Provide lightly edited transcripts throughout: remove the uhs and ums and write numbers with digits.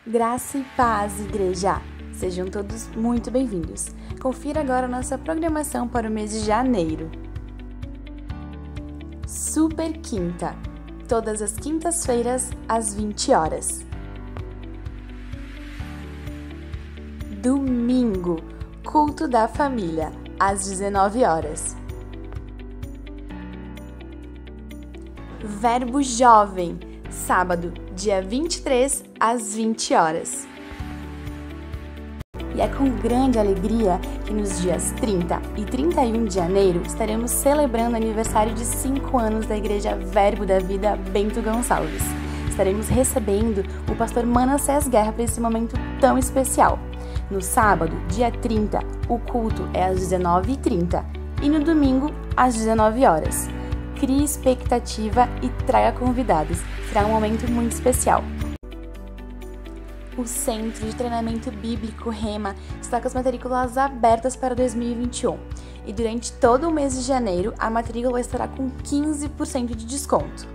Graça e paz, igreja! Sejam todos muito bem-vindos. Confira agora a nossa programação para o mês de janeiro. Super Quinta, todas as quintas-feiras, às 20 horas. Domingo, culto da família, às 19 horas. Verbo Jovem, sábado, dia 23, às 20 horas. E é com grande alegria que nos dias 30 e 31 de janeiro estaremos celebrando o aniversário de 5 anos da Igreja Verbo da Vida Bento Gonçalves. Estaremos recebendo o pastor Manassés Guerra para esse momento tão especial. No sábado, dia 30, o culto é às 19h30 e no domingo, às 19 horas. Crie expectativa e traga convidados. Será um momento muito especial. O Centro de Treinamento Bíblico Rema está com as matrículas abertas para 2021. E durante todo o mês de janeiro, a matrícula estará com 15% de desconto.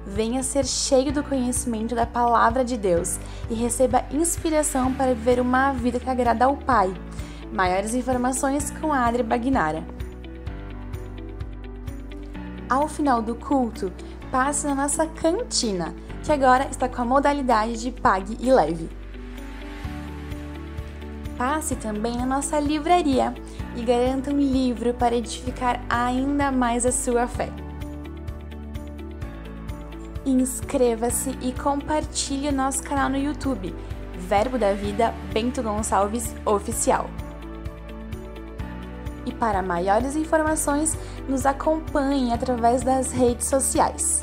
Venha ser cheio do conhecimento da Palavra de Deus e receba inspiração para viver uma vida que agrada ao Pai. Maiores informações com a Adri Bagnara. Ao final do culto, passe na nossa cantina, que agora está com a modalidade de pague e leve. Passe também na nossa livraria e garanta um livro para edificar ainda mais a sua fé. Inscreva-se e compartilhe o nosso canal no YouTube, Verbo da Vida Bento Gonçalves Oficial. E para maiores informações, nos acompanhe através das redes sociais.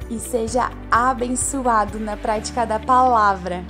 E seja abençoado na prática da palavra.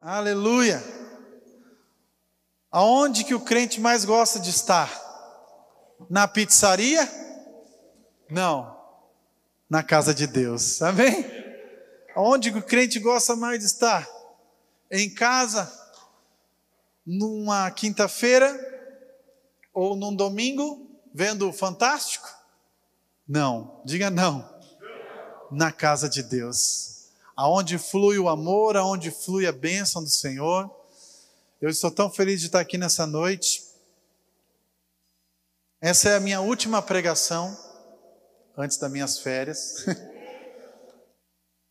Aleluia! Aonde que o crente mais gosta de estar? Na pizzaria? Não, na casa de Deus, amém? Aonde que o crente gosta mais de estar? Em casa, numa quinta-feira ou num domingo, vendo o Fantástico? Não, diga não. Na casa de Deus. Aonde flui o amor, aonde flui a bênção do Senhor. Eu estou tão feliz de estar aqui nessa noite. Essa é a minha última pregação, antes das minhas férias.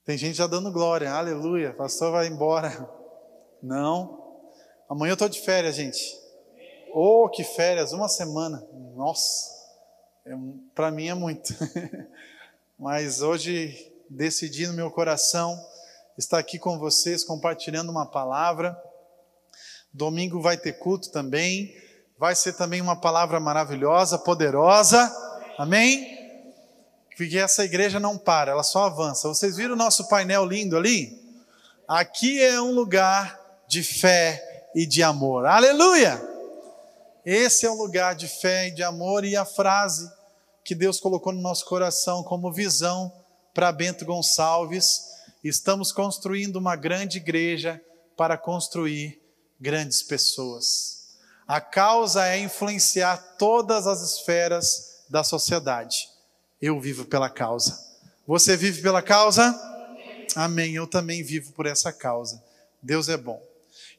Tem gente já dando glória, aleluia, o pastor vai embora. Não, amanhã eu estou de férias, gente. Oh, que férias, uma semana. Nossa, para mim é muito. Mas hoje decidi no meu coração estar aqui com vocês, compartilhando uma palavra. Domingo vai ter culto também. Vai ser também uma palavra maravilhosa, poderosa. Amém? Porque essa igreja não para, ela só avança. Vocês viram o nosso painel lindo ali? Aqui é um lugar de fé e de amor. Aleluia! Esse é um lugar de fé e de amor. E a frase que Deus colocou no nosso coração como visão para Bento Gonçalves: estamos construindo uma grande igreja para construir grandes pessoas. A causa é influenciar todas as esferas da sociedade. Eu vivo pela causa. Você vive pela causa? Amém. Eu também vivo por essa causa. Deus é bom.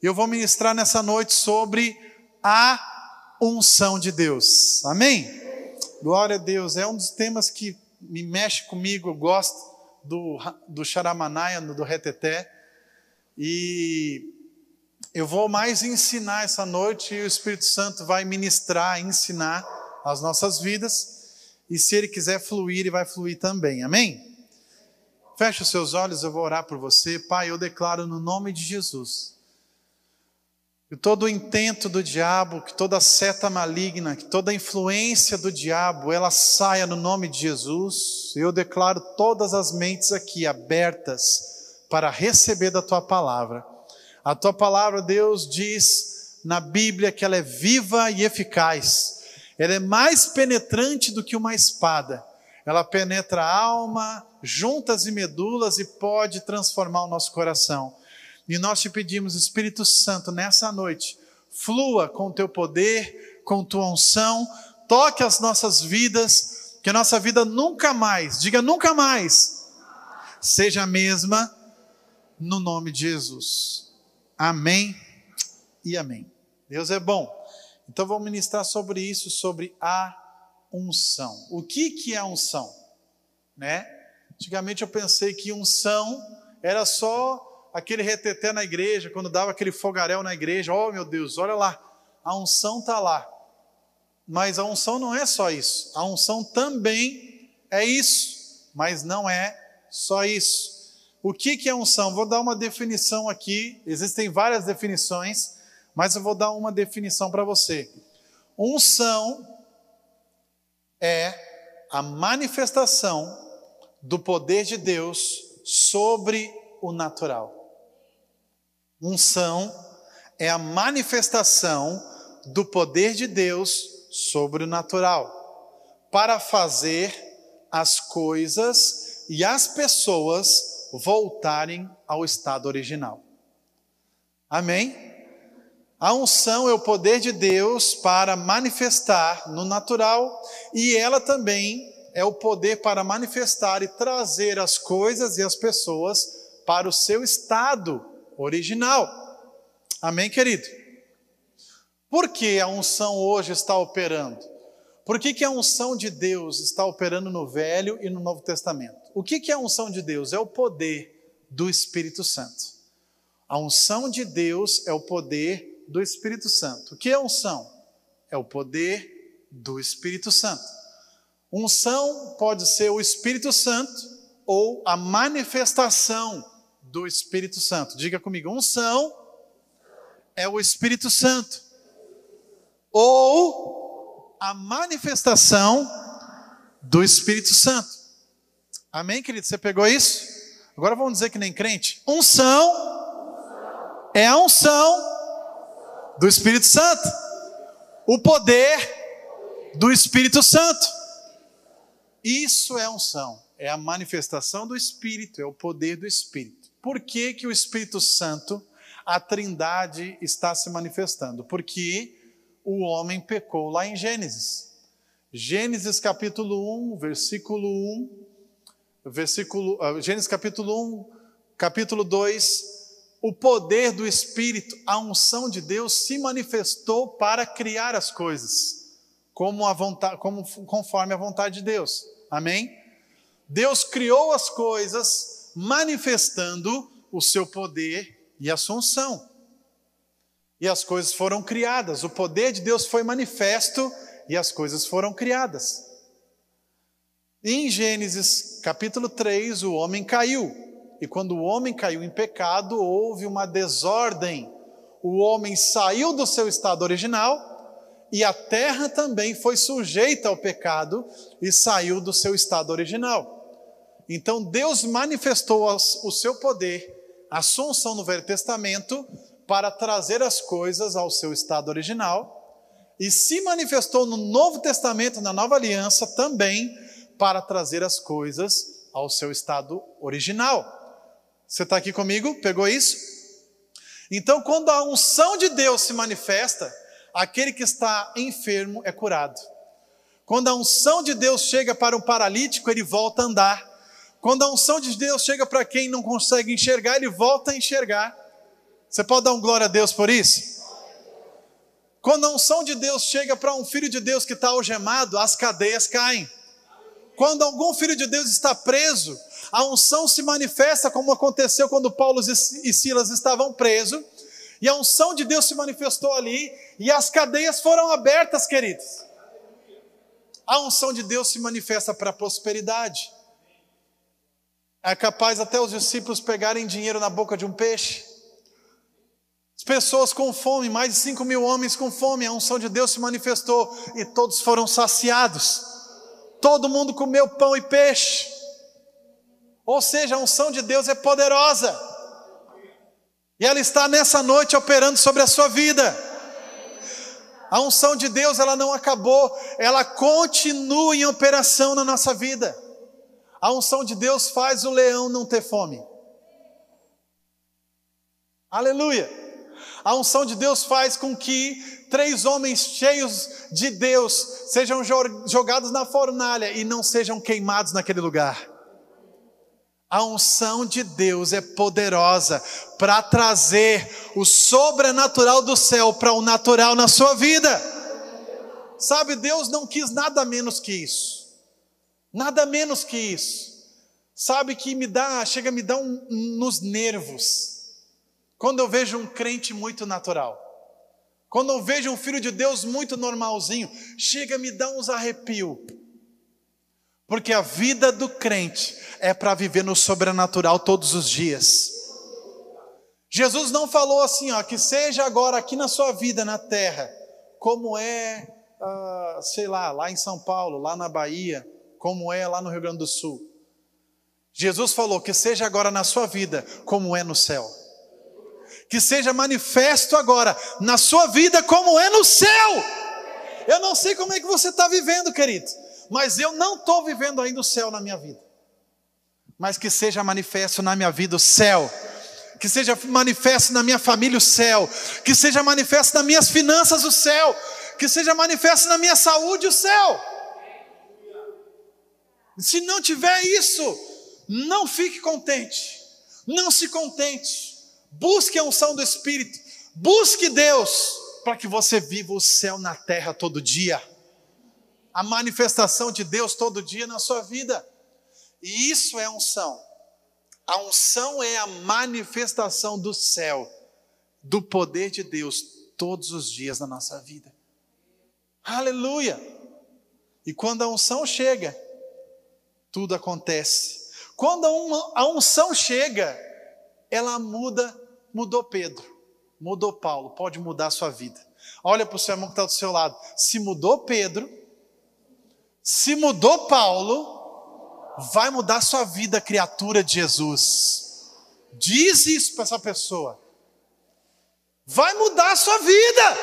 Eu vou ministrar nessa noite sobre a unção de Deus. Amém? Glória a Deus. É um dos temas que me mexe comigo, eu gosto do Xaramanaia, do Reteté. E eu vou mais ensinar essa noite, e o Espírito Santo vai ministrar, ensinar as nossas vidas. E se Ele quiser fluir, Ele vai fluir também. Amém? Feche os seus olhos, eu vou orar por você. Pai, eu declaro no nome de Jesus que todo o intento do diabo, que toda seta maligna, que toda influência do diabo, ela saia no nome de Jesus. Eu declaro todas as mentes aqui abertas para receber da Tua palavra. A Tua palavra, Deus, diz na Bíblia que ela é viva e eficaz. Ela é mais penetrante do que uma espada. Ela penetra a alma, juntas e medulas, e pode transformar o nosso coração. E nós te pedimos, Espírito Santo, nessa noite, flua com o teu poder, com tua unção, toque as nossas vidas, que a nossa vida nunca mais, diga nunca mais, seja a mesma, no nome de Jesus. Amém e amém. Deus é bom. Então vamos ministrar sobre isso, sobre a unção. O que é a unção? Né? Antigamente eu pensei que unção era só aquele reteté na igreja, quando dava aquele fogaréu na igreja. Oh meu Deus, olha lá, a unção está lá. Mas a unção não é só isso. A unção também é isso, mas não é só isso. O que é unção? Vou dar uma definição aqui. Existem várias definições, mas eu vou dar uma definição para você. Unção é a manifestação do poder de Deus sobre o natural. Unção é a manifestação do poder de Deus sobre o natural, para fazer as coisas e as pessoas voltarem ao estado original. Amém? A unção é o poder de Deus para manifestar no natural, e ela também é o poder para manifestar e trazer as coisas e as pessoas para o seu estado original. Amém, querido? Por que a unção hoje está operando? Por que a unção de Deus está operando no Velho e no Novo Testamento? O que é a unção de Deus? É o poder do Espírito Santo. A unção de Deus é o poder do Espírito Santo. O que é unção? É o poder do Espírito Santo. Unção pode ser o Espírito Santo ou a manifestação do Espírito Santo. Diga comigo, unção é o Espírito Santo ou a manifestação do Espírito Santo. Amém, querido? Você pegou isso? Agora vamos dizer que nem crente. Unção é a unção do Espírito Santo. O poder do Espírito Santo. Isso é unção. É a manifestação do Espírito, é o poder do Espírito. Por que o Espírito Santo, a Trindade, está se manifestando? Porque o homem pecou lá em Gênesis. Gênesis capítulo 1, Gênesis capítulo 1, capítulo 2, o poder do Espírito, a unção de Deus se manifestou para criar as coisas, conforme a vontade de Deus. Amém? Deus criou as coisas manifestando o seu poder e a sua unção. E as coisas foram criadas, o poder de Deus foi manifesto e as coisas foram criadas. Em Gênesis capítulo 3, o homem caiu. E quando o homem caiu em pecado, houve uma desordem. O homem saiu do seu estado original e a terra também foi sujeita ao pecado e saiu do seu estado original. Então Deus manifestou o seu poder, a sua unção no Velho Testamento, para trazer as coisas ao seu estado original, e se manifestou no Novo Testamento, na Nova Aliança, também para trazer as coisas ao seu estado original. Você está aqui comigo? Pegou isso? Então, quando a unção de Deus se manifesta, aquele que está enfermo é curado. Quando a unção de Deus chega para um paralítico, ele volta a andar. Quando a unção de Deus chega para quem não consegue enxergar, ele volta a enxergar. Você pode dar um glória a Deus por isso? Quando a unção de Deus chega para um filho de Deus que está algemado, as cadeias caem. Quando algum filho de Deus está preso, A unção se manifesta como aconteceu quando Paulo e Silas estavam presos. E a unção de Deus se manifestou ali. E as cadeias foram abertas, queridos. A unção de Deus se manifesta para a prosperidade. É capaz até os discípulos pegarem dinheiro na boca de um peixe. As pessoas com fome, mais de 5.000 homens com fome, a unção de Deus se manifestou e todos foram saciados. Todo mundo comeu pão e peixe. Ou seja, a unção de Deus é poderosa. E ela está nessa noite operando sobre a sua vida. A unção de Deus, ela não acabou, ela continua em operação na nossa vida. A unção de Deus faz o leão não ter fome. Aleluia! A unção de Deus faz com que 3 homens cheios de Deus sejam jogados na fornalha e não sejam queimados naquele lugar. A unção de Deus é poderosa para trazer o sobrenatural do céu para o natural na sua vida. Sabe, Deus não quis nada menos que isso. Nada menos que isso. Sabe que chega a me dar nos nervos. Quando eu vejo um crente muito natural. Quando eu vejo um filho de Deus muito normalzinho, chega a me dar uns arrepios. Porque a vida do crente é para viver no sobrenatural todos os dias. Jesus não falou assim, que seja agora aqui na sua vida, na terra, como é, lá em São Paulo, lá na Bahia, como é lá no Rio Grande do Sul. Jesus falou que seja agora na sua vida, como é no céu. Que seja manifesto agora na sua vida, como é no céu. Eu não sei como é que você está vivendo, querido, mas eu não estou vivendo ainda o céu na minha vida. Mas que seja manifesto na minha vida o céu. Que seja manifesto na minha família o céu. Que seja manifesto nas minhas finanças o céu. Que seja manifesto na minha saúde o céu. Se não tiver isso, não fique contente. Não se contente. Busque a unção do Espírito. Busque Deus para que você viva o céu na terra todo dia. A manifestação de Deus todo dia na sua vida. E isso é unção. A unção é a manifestação do céu, do poder de Deus todos os dias na nossa vida. Aleluia! E quando a unção chega, tudo acontece. Quando a unção chega, ela mudou Pedro, mudou Paulo, pode mudar a sua vida. Olha para o seu irmão que está do seu lado. Se mudou Pedro, se mudou Paulo, vai mudar a sua vida, criatura de Jesus. Diz isso para essa pessoa. Vai mudar a sua vida.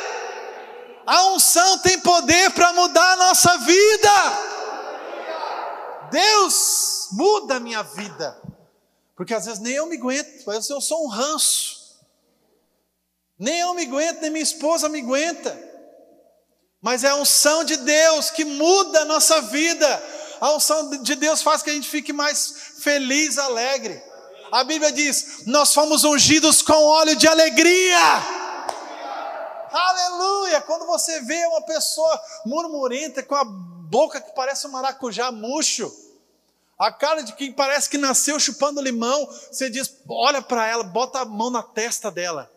A unção tem poder para mudar a nossa vida. Deus muda a minha vida. Porque às vezes nem eu me aguento, às vezes eu sou um ranço. Nem eu me aguento, nem minha esposa me aguenta. Mas é a unção de Deus que muda a nossa vida. A unção de Deus faz que a gente fique mais feliz, alegre. A Bíblia diz, nós fomos ungidos com óleo de alegria. Aleluia! Quando você vê uma pessoa murmurenta, com a boca que parece um maracujá murcho, a cara de quem parece que nasceu chupando limão, você diz, olha para ela, bota a mão na testa dela.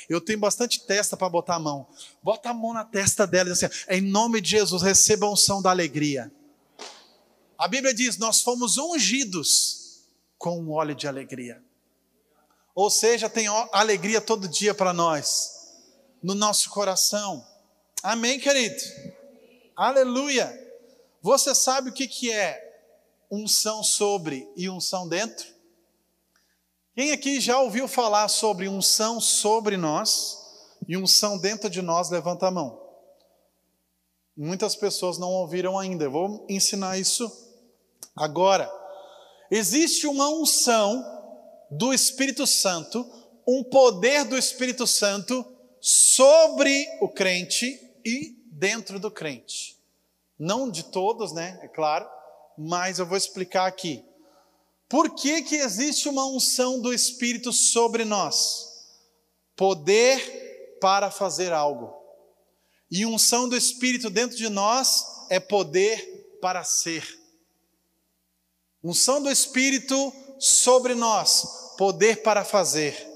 Eu tenho bastante testa para botar a mão. Bota a mão na testa dela e diz assim, em nome de Jesus, receba a unção da alegria. A Bíblia diz, nós fomos ungidos com um óleo de alegria. Ou seja, tem alegria todo dia para nós, no nosso coração. Amém, querido? Aleluia! Você sabe o que é unção sobre e unção dentro? Quem aqui já ouviu falar sobre unção sobre nós e unção dentro de nós? Levanta a mão. Muitas pessoas não ouviram ainda. Eu vou ensinar isso agora. Existe uma unção do Espírito Santo, um poder do Espírito Santo sobre o crente e dentro do crente. Não de todos, né? É claro. Mas eu vou explicar aqui. Por que existe uma unção do Espírito sobre nós? Poder para fazer algo. E unção do Espírito dentro de nós é poder para ser. Unção do Espírito sobre nós, poder para fazer.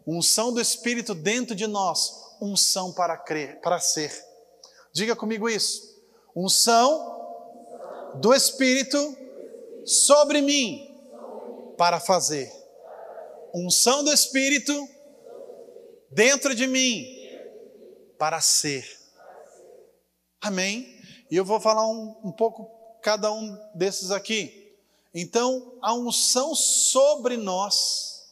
Unção do Espírito dentro de nós, unção para crer, para ser. Diga comigo isso. Unção do Espírito sobre mim, para fazer. Unção do Espírito dentro de mim, para ser. Amém? E eu vou falar um pouco cada um desses aqui. Então, a unção sobre nós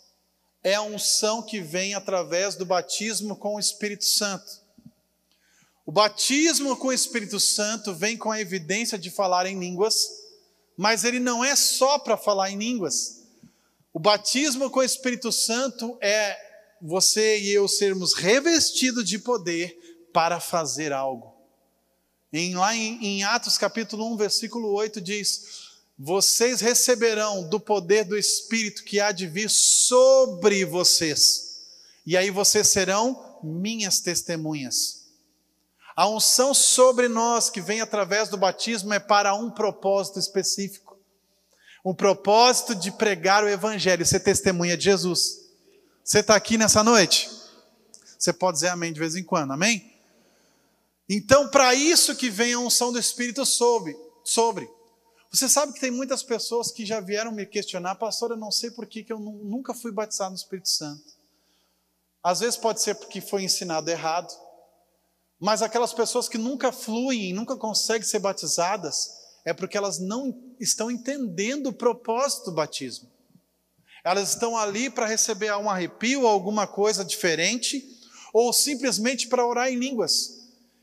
é a unção que vem através do batismo com o Espírito Santo. O batismo com o Espírito Santo vem com a evidência de falar em línguas, mas ele não é só para falar em línguas. O batismo com o Espírito Santo é você e eu sermos revestidos de poder para fazer algo. Lá em Atos capítulo 1, versículo 8 diz: vocês receberão do poder do Espírito que há de vir sobre vocês, e aí vocês serão minhas testemunhas. A unção sobre nós que vem através do batismo é para um propósito específico. O propósito de pregar o Evangelho, ser testemunha de Jesus. Você está aqui nessa noite? Você pode dizer amém de vez em quando, amém? Então, para isso que vem a unção do Espírito sobre. Você sabe que tem muitas pessoas que já vieram me questionar: pastor, eu não sei por que eu nunca fui batizado no Espírito Santo. Às vezes pode ser porque foi ensinado errado, mas aquelas pessoas que nunca fluem, nunca conseguem ser batizadas, é porque elas não estão entendendo o propósito do batismo. Elas estão ali para receber um arrepio ou alguma coisa diferente, ou simplesmente para orar em línguas.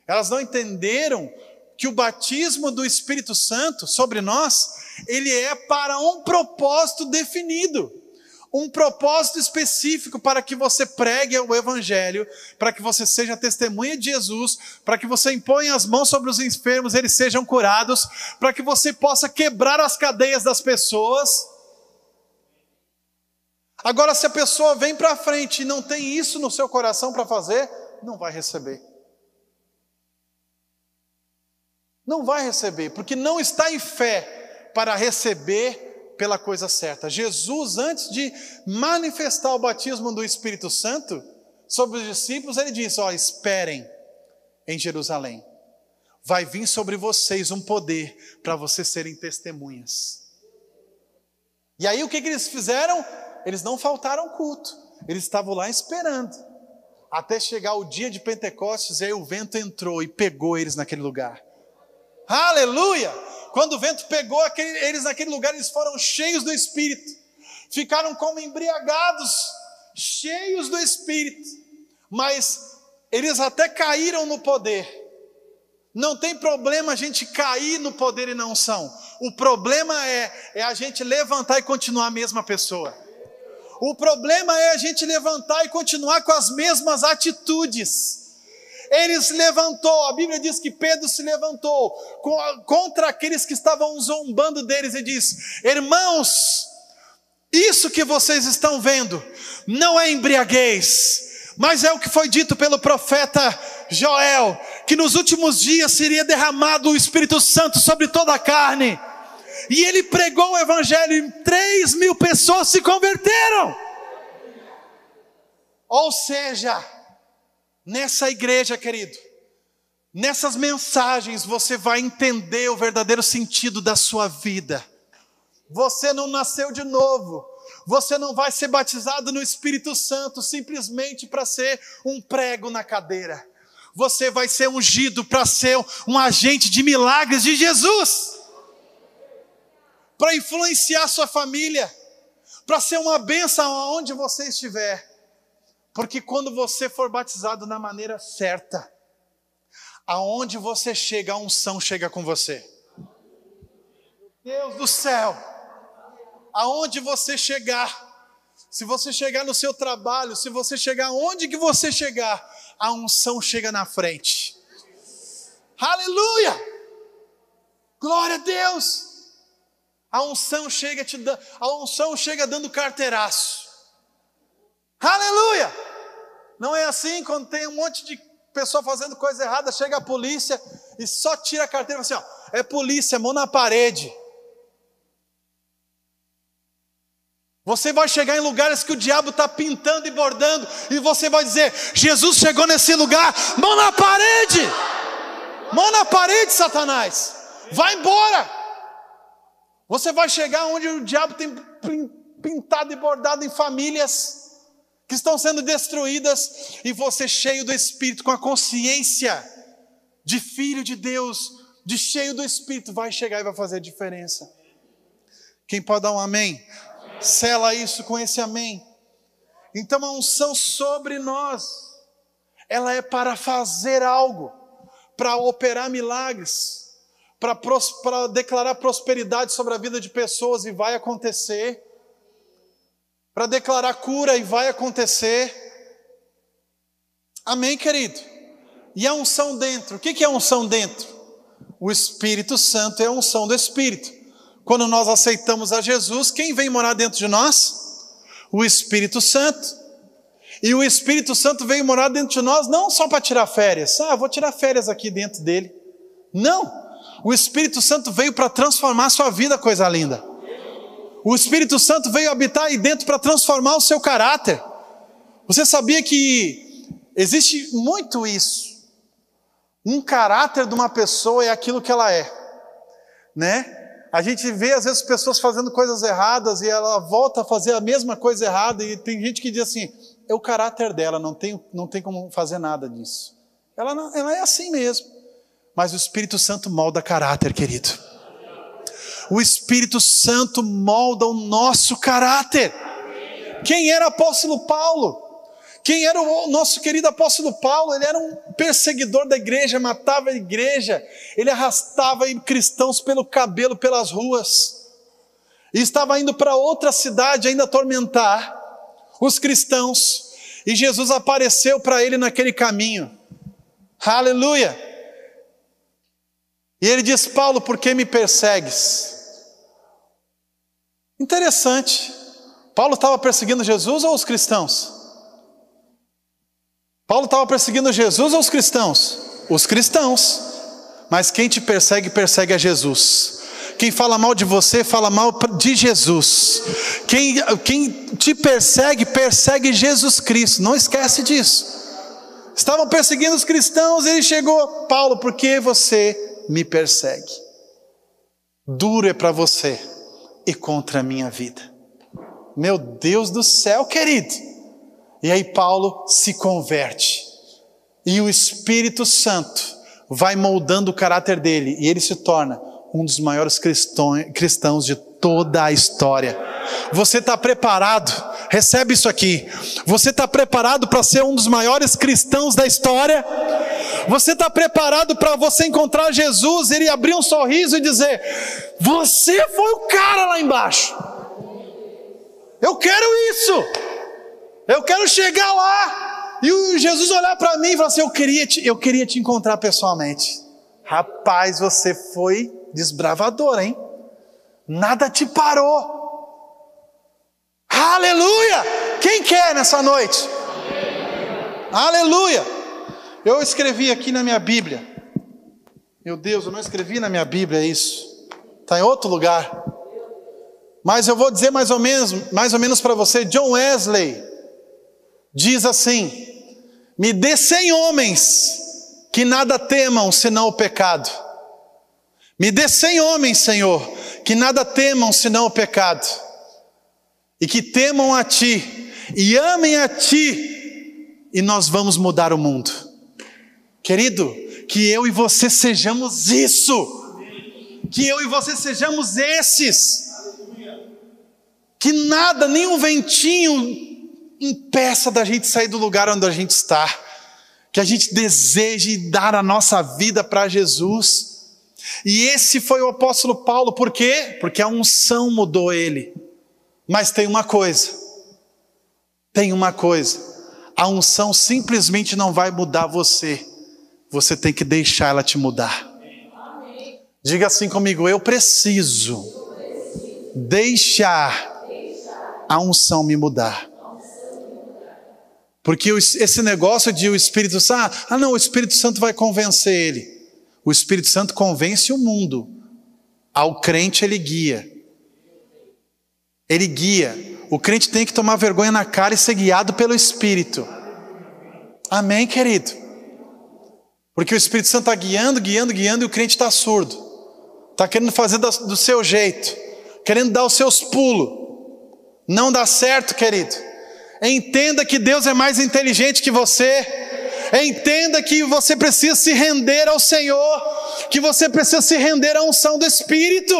Elas não entenderam que o batismo do Espírito Santo sobre nós, ele é para um propósito definido. Um propósito específico para que você pregue o Evangelho, para que você seja testemunha de Jesus, para que você imponha as mãos sobre os enfermos, eles sejam curados, para que você possa quebrar as cadeias das pessoas. Agora, se a pessoa vem para frente e não tem isso no seu coração para fazer, não vai receber. Não vai receber, porque não está em fé para receber pela coisa certa. Jesus, antes de manifestar o batismo do Espírito Santo sobre os discípulos, ele disse: esperem em Jerusalém. Vai vir sobre vocês um poder para vocês serem testemunhas. E aí o que eles fizeram? Eles não faltaram culto. Eles estavam lá esperando. Até chegar o dia de Pentecostes, e aí o vento entrou e pegou eles naquele lugar. Aleluia! Quando o vento pegou eles naquele lugar, eles foram cheios do Espírito. Ficaram como embriagados, cheios do Espírito. Mas eles até caíram no poder. Não tem problema a gente cair no poder e na unção. O problema é a gente levantar e continuar a mesma pessoa. O problema é a gente levantar e continuar com as mesmas atitudes. Ele se levantou, a Bíblia diz que Pedro se levantou contra aqueles que estavam zombando deles e diz: irmãos, isso que vocês estão vendo não é embriaguez, mas é o que foi dito pelo profeta Joel, que nos últimos dias seria derramado o Espírito Santo sobre toda a carne. E ele pregou o Evangelho e 3.000 pessoas se converteram. Ou seja, nessa igreja, querido, nessas mensagens você vai entender o verdadeiro sentido da sua vida. Você não nasceu de novo. Você não vai ser batizado no Espírito Santo simplesmente para ser um prego na cadeira. Você vai ser ungido para ser um agente de milagres de Jesus. Para influenciar sua família. Para ser uma bênção aonde você estiver. Porque quando você for batizado na maneira certa, aonde você chega, a unção chega com você. Deus do céu, aonde você chegar, se você chegar no seu trabalho, se você chegar aonde que você chegar, a unção chega na frente. Aleluia! Glória a Deus! A unção chega dando carteiraço. Aleluia! Não é assim quando tem um monte de pessoa fazendo coisa errada, chega a polícia e só tira a carteira e fala assim, é polícia, mão na parede. Você vai chegar em lugares que o diabo está pintando e bordando, e você vai dizer: Jesus chegou nesse lugar, mão na parede! Mão na parede, Satanás! Vai embora! Você vai chegar onde o diabo tem pintado e bordado em famílias que estão sendo destruídas, e você cheio do Espírito, com a consciência de filho de Deus, de cheio do Espírito, vai chegar e vai fazer a diferença. Quem pode dar um amém? Sela isso com esse amém. Então a unção sobre nós, ela é para fazer algo, para operar milagres, para declarar prosperidade sobre a vida de pessoas, e vai acontecer. Para declarar cura, e vai acontecer. Amém, querido? E a unção dentro, o que é a unção dentro? O Espírito Santo é a unção do Espírito. Quando nós aceitamos a Jesus, quem vem morar dentro de nós? O Espírito Santo. E o Espírito Santo veio morar dentro de nós não só para tirar férias. Vou tirar férias aqui dentro dele. Não. O Espírito Santo veio para transformar a sua vida, coisa linda. O Espírito Santo veio habitar aí dentro para transformar o seu caráter. Você sabia que existe muito isso? Um caráter de uma pessoa é aquilo que ela é, né? A gente vê às vezes pessoas fazendo coisas erradas e ela volta a fazer a mesma coisa errada, e tem gente que diz assim: é o caráter dela, não tem como fazer nada disso. Ela é assim mesmo. Mas o Espírito Santo molda caráter, querido. O Espírito Santo molda o nosso caráter. Quem era o apóstolo Paulo? Quem era o nosso querido apóstolo Paulo? Ele era um perseguidor da igreja, matava a igreja, ele arrastava cristãos pelo cabelo pelas ruas, e estava indo para outra cidade ainda atormentar os cristãos, e Jesus apareceu para ele naquele caminho. Aleluia! E ele diz: Paulo, por que me persegues? Interessante, Paulo estava perseguindo Jesus ou os cristãos? Paulo estava perseguindo Jesus ou os cristãos? Os cristãos. Mas quem te persegue, persegue a Jesus. Quem fala mal de você, fala mal de Jesus. Quem te persegue, persegue Jesus Cristo. Não esquece disso. Estavam perseguindo os cristãos, ele chegou: Paulo, por que você me persegue? Duro é para você e contra a minha vida. Meu Deus do céu, querido. E aí Paulo se converte, e o Espírito Santo vai moldando o caráter dele, e ele se torna um dos maiores cristãos de toda a história. Você está preparado? Recebe isso aqui. Você está preparado para ser um dos maiores cristãos da história? Você está preparado para você encontrar Jesus, ele abrir um sorriso e dizer: você foi o cara lá embaixo. Eu quero isso. Eu quero chegar lá e o Jesus olhar para mim e falar assim: eu queria te encontrar pessoalmente. Rapaz, você foi desbravador, hein? Nada te parou. Aleluia! Quem quer nessa noite? Aleluia! Eu escrevi aqui na minha Bíblia. Meu Deus, eu não escrevi na minha Bíblia isso. Está em outro lugar. Mas eu vou dizer mais ou menos para você. John Wesley diz assim: me dê 100 homens que nada temam senão o pecado. Me dê 100 homens, Senhor, que nada temam senão o pecado, e que temam a Ti, e amem a Ti, e nós vamos mudar o mundo. Querido, que eu e você sejamos isso, que eu e você sejamos esses, que nada, nenhum ventinho impeça da gente sair do lugar onde a gente está, que a gente deseje dar a nossa vida para Jesus. E esse foi o apóstolo Paulo. Por quê? Porque a unção mudou ele. Mas tem uma coisa, a unção simplesmente não vai mudar você, você tem que deixar ela te mudar. Diga assim comigo: eu preciso deixar a unção me mudar. Porque esse negócio de o Espírito Santo, não, o Espírito Santo vai convencer ele. O Espírito Santo convence o mundo. Ao crente ele guia. Ele guia. o crente tem que tomar vergonha na cara e ser guiado pelo Espírito. Amém, querido? Porque o Espírito Santo está guiando e o crente está surdo. Está querendo fazer do seu jeito, querendo dar os seus pulos. Não dá certo, querido. Entenda que Deus é mais inteligente que você. Entenda que você precisa se render ao Senhor, que você precisa se render à unção do Espírito.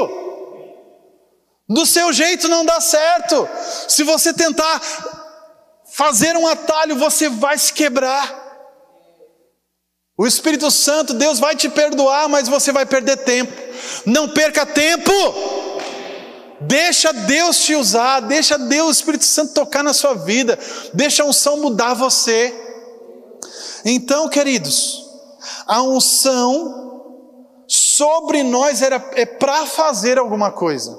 Do seu jeito não dá certo. Se você tentar fazer um atalho, você vai se quebrar. O Espírito Santo, Deus vai te perdoar, mas você vai perder tempo. Não perca tempo. Deixa Deus te usar, deixa Deus, o Espírito Santo tocar na sua vida, deixa a unção mudar você. Então, queridos, a unção sobre nós é para fazer alguma coisa,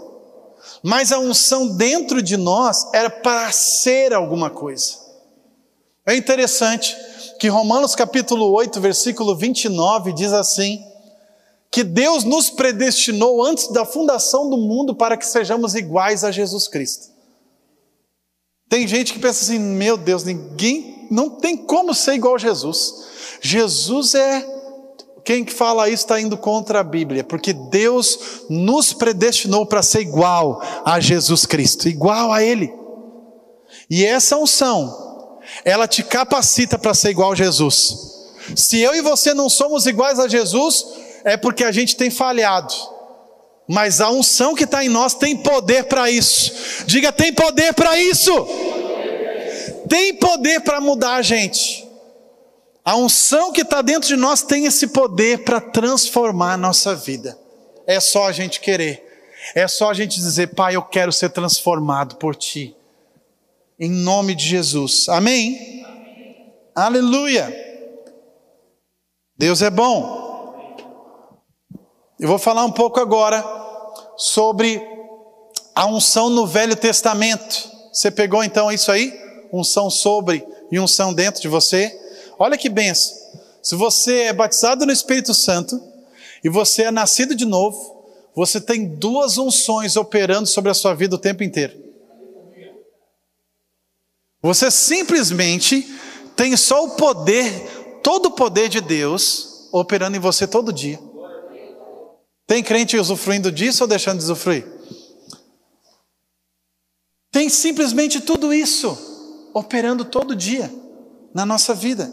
mas a unção dentro de nós era para ser alguma coisa. É interessante que Romanos capítulo 8, versículo 29 diz assim, que Deus nos predestinou antes da fundação do mundo para que sejamos iguais a Jesus Cristo. Tem gente que pensa assim, meu Deus, não tem como ser igual a Jesus. Jesus quem que fala isso está indo contra a Bíblia, porque Deus nos predestinou para ser igual a Jesus Cristo, igual a Ele. E essa unção, ela te capacita para ser igual a Jesus. Se eu e você não somos iguais a Jesus, é porque a gente tem falhado. Mas a unção que está em nós tem poder para isso. Diga, tem poder para isso. Tem poder para mudar a gente. A unção que está dentro de nós tem esse poder para transformar a nossa vida. É só a gente querer. É só a gente dizer, Pai, eu quero ser transformado por Ti. Em nome de Jesus. Amém? Aleluia. Deus é bom. Eu vou falar um pouco agora sobre a unção no Velho Testamento. Você pegou então isso aí? Unção sobre e unção dentro de você. Olha que bênção. Se você é batizado no Espírito Santo e você é nascido de novo, você tem duas unções operando sobre a sua vida o tempo inteiro. Você simplesmente tem só o poder, todo o poder de Deus operando em você todo dia. Tem crente usufruindo disso ou deixando de usufruir? Tem simplesmente tudo isso operando todo dia na nossa vida.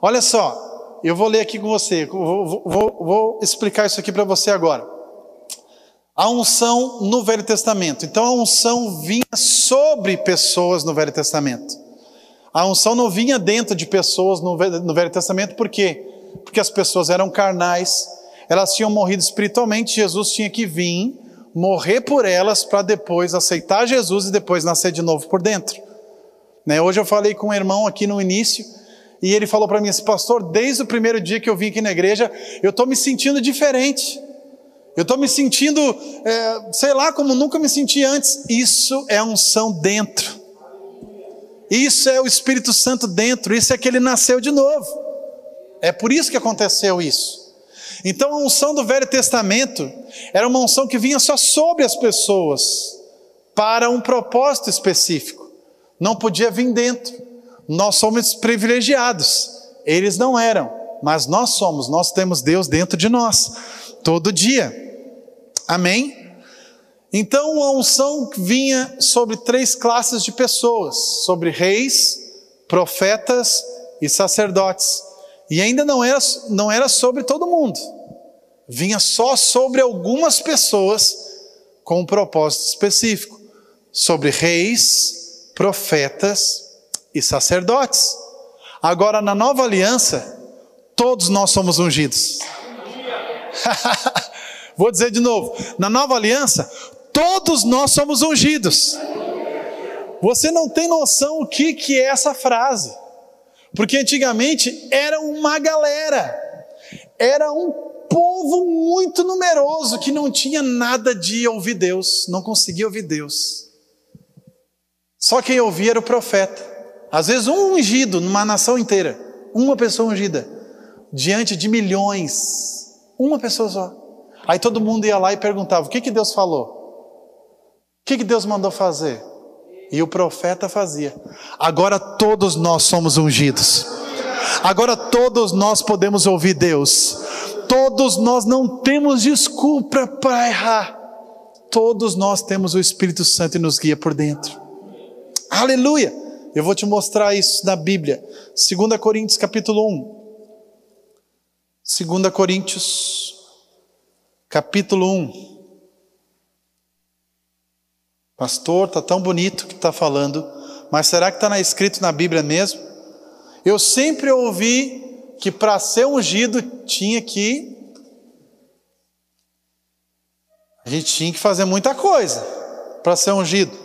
Olha só, eu vou ler aqui com você, vou explicar isso aqui para você agora. A unção no Velho Testamento. Então a unção vinha sobre pessoas no Velho Testamento. A unção não vinha dentro de pessoas no Velho Testamento, por quê? Porque as pessoas eram carnais, elas tinham morrido espiritualmente, Jesus tinha que vir, morrer por elas, para depois aceitar Jesus e depois nascer de novo por dentro. Hoje eu falei com um irmão aqui no início, e ele falou para mim assim, pastor, desde o primeiro dia que eu vim aqui na igreja, eu estou me sentindo diferente. Eu estou me sentindo, sei lá, como nunca me senti antes. Isso é a unção dentro. Isso é o Espírito Santo dentro. Isso é que ele nasceu de novo. É por isso que aconteceu isso. Então a unção do Velho Testamento era uma unção que vinha só sobre as pessoas, para um propósito específico. Não podia vir dentro. Nós somos privilegiados. Eles não eram, mas nós somos. Nós temos Deus dentro de nós, todo dia. Amém? Então a unção vinha sobre 3 classes de pessoas, sobre reis, profetas e sacerdotes. E ainda não era sobre todo mundo. Vinha só sobre algumas pessoas com um propósito específico. Sobre reis, profetas e sacerdotes. Agora na nova aliança, todos nós somos ungidos. Vou dizer de novo, na nova aliança, todos nós somos ungidos. Você não tem noção o que é essa frase. Porque antigamente era uma galera, era um povo muito numeroso que não tinha nada de ouvir Deus, não conseguia ouvir Deus. Só quem ouvia era o profeta. Às vezes um ungido numa nação inteira, uma pessoa ungida, diante de milhões, uma pessoa só. Aí todo mundo ia lá e perguntava, o que Deus falou? O que Deus mandou fazer? E o profeta fazia. Agora todos nós somos ungidos. Agora todos nós podemos ouvir Deus. Todos nós não temos desculpa para errar. Todos nós temos o Espírito Santo e nos guia por dentro. Aleluia! Eu vou te mostrar isso na Bíblia. 2 Coríntios capítulo 1. 2 Coríntios capítulo 1. Pastor, está tão bonito que está falando, mas será que está escrito na Bíblia mesmo? Eu sempre ouvi que para ser ungido a gente tinha que fazer muita coisa para ser ungido.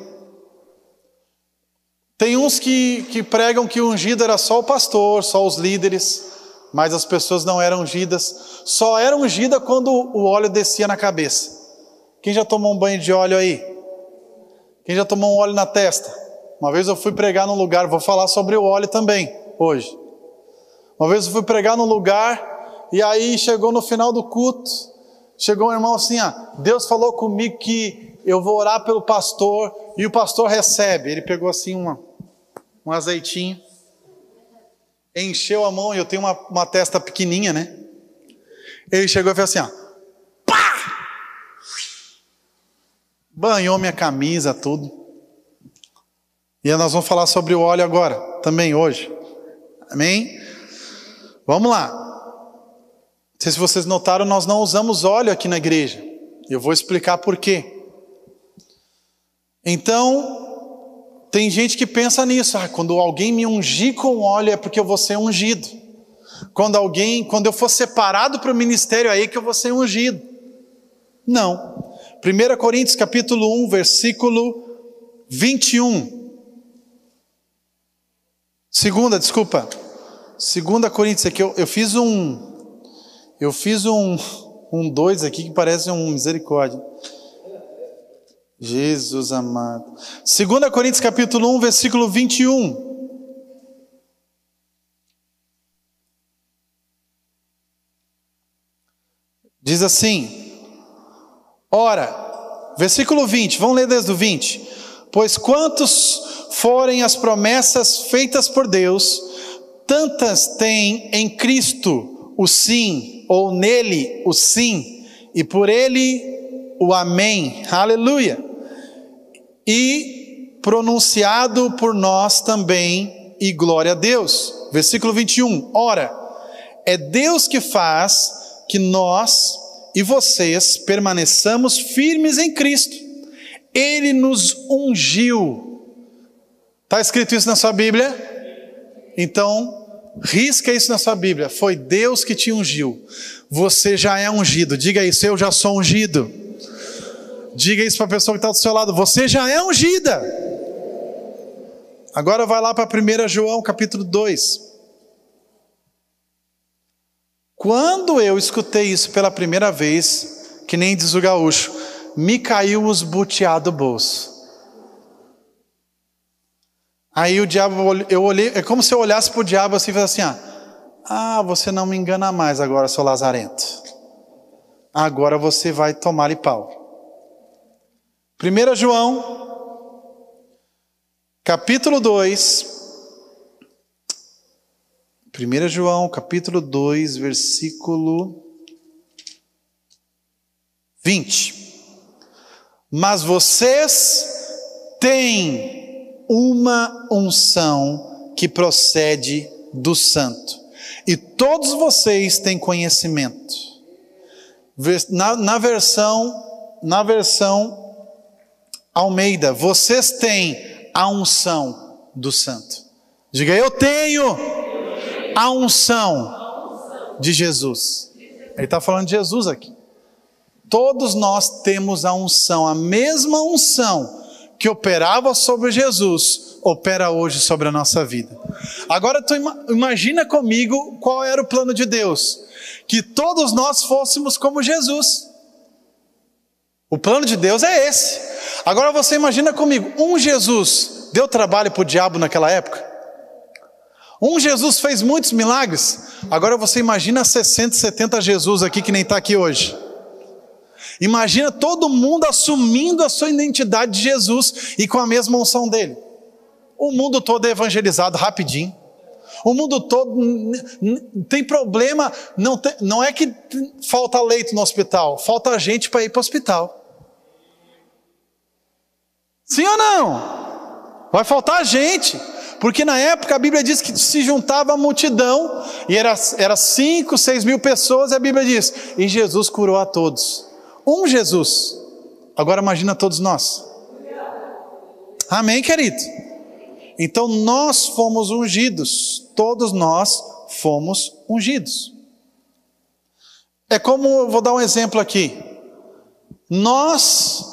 Tem uns que pregam que o ungido era só o pastor, só os líderes, mas as pessoas não eram ungidas. Só era ungida quando o óleo descia na cabeça. Quem já tomou um banho de óleo aí? Quem já tomou um óleo na testa? Uma vez eu fui pregar num lugar, vou falar sobre o óleo também, hoje. Uma vez eu fui pregar num lugar, e aí chegou no final do culto, chegou um irmão assim, Deus falou comigo que eu vou orar pelo pastor, e o pastor recebe. Ele pegou assim um azeitinho, encheu a mão, e eu tenho uma testa pequenininha, né? Ele chegou e fez assim, pá! Banhou minha camisa, tudo. E nós vamos falar sobre o óleo agora, também hoje. Amém? Vamos lá. Não sei se vocês notaram, nós não usamos óleo aqui na igreja. Eu vou explicar por quê. Então, tem gente que pensa nisso. Quando alguém me ungir com óleo é porque eu vou ser ungido. Quando eu for separado para o ministério, aí que eu vou ser ungido. Não. 1 Coríntios capítulo 1, versículo 21. 2 Coríntios, aqui eu fiz um 2 aqui que parece um misericórdia. Jesus amado. 2 Coríntios capítulo 1, versículo 21. Diz assim, ora, versículo 20, vamos ler desde o 20. Pois quantos forem as promessas feitas por Deus, tantas têm em Cristo o sim, ou nele o sim, e por ele o amém, aleluia, e pronunciado por nós também, e glória a Deus. Versículo 21, ora, é Deus que faz que nós e vocês permaneçamos firmes em Cristo. Ele nos ungiu. Está escrito isso na sua Bíblia? Então, risca isso na sua Bíblia. Foi Deus que te ungiu. Você já é ungido. Diga isso, eu já sou ungido. Diga isso para a pessoa que está do seu lado. Você já é ungida. Agora vai lá para 1 João capítulo 2. Quando eu escutei isso pela primeira vez, que nem diz o gaúcho, me caiu os butiá do bolso. Aí o diabo, eu olhei, é como se eu olhasse para o diabo assim e falasse assim, você não me engana mais agora, seu lazarento. Agora você vai tomar-lhe pau. 1 João, capítulo 2, 1 João, capítulo 2, versículo 20. Mas vocês têm uma unção que procede do Santo, e todos vocês têm conhecimento. Na versão Almeida, vocês têm a unção do Santo. Diga, eu tenho a unção de Jesus. Ele está falando de Jesus aqui. Todos nós temos a unção, a mesma unção que operava sobre Jesus, opera hoje sobre a nossa vida. Agora tu imagina comigo qual era o plano de Deus. Que todos nós fôssemos como Jesus. O plano de Deus é esse. Agora você imagina comigo, um Jesus deu trabalho para o diabo naquela época? Um Jesus fez muitos milagres. Agora você imagina 60, 70 Jesus aqui que nem está aqui hoje. Imagina todo mundo assumindo a sua identidade de Jesus e com a mesma unção dele. O mundo todo é evangelizado rapidinho. O mundo todo tem problema, não é que falta leito no hospital, falta gente para ir para o hospital. Sim ou não? Vai faltar gente, porque na época a Bíblia diz que se juntava a multidão, e era 5, 6 mil pessoas, e a Bíblia diz, e Jesus curou a todos. Um Jesus. Agora imagina todos nós. Amém, querido? Então nós fomos ungidos, todos nós fomos ungidos. É como, eu vou dar um exemplo aqui. Nós,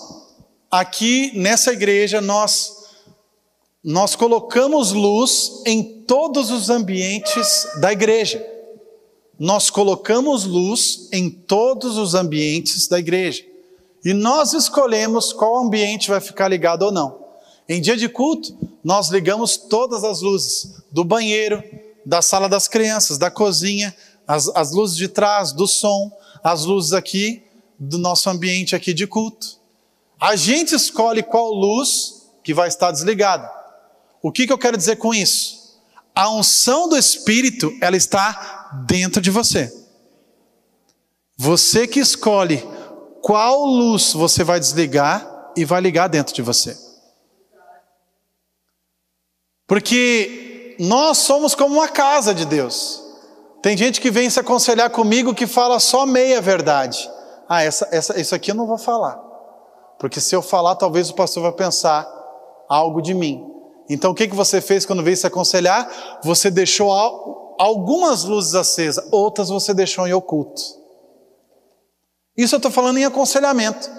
aqui nessa igreja, nós colocamos luz em todos os ambientes da igreja. Nós colocamos luz em todos os ambientes da igreja. E nós escolhemos qual ambiente vai ficar ligado ou não. Em dia de culto, nós ligamos todas as luzes, do banheiro, da sala das crianças, da cozinha, as luzes de trás, do som, as luzes aqui, do nosso ambiente aqui de culto. A gente escolhe qual luz que vai estar desligada. O que eu quero dizer com isso? A unção do Espírito, ela está dentro de você. Você que escolhe qual luz você vai desligar e vai ligar dentro de você. Porque nós somos como uma casa de Deus. Tem gente que vem se aconselhar comigo que fala só meia verdade. Isso aqui eu não vou falar. Porque se eu falar, talvez o pastor vai pensar algo de mim. Então o que você fez quando veio se aconselhar? Você deixou algumas luzes acesas, outras você deixou em oculto. Isso eu estou falando em aconselhamento.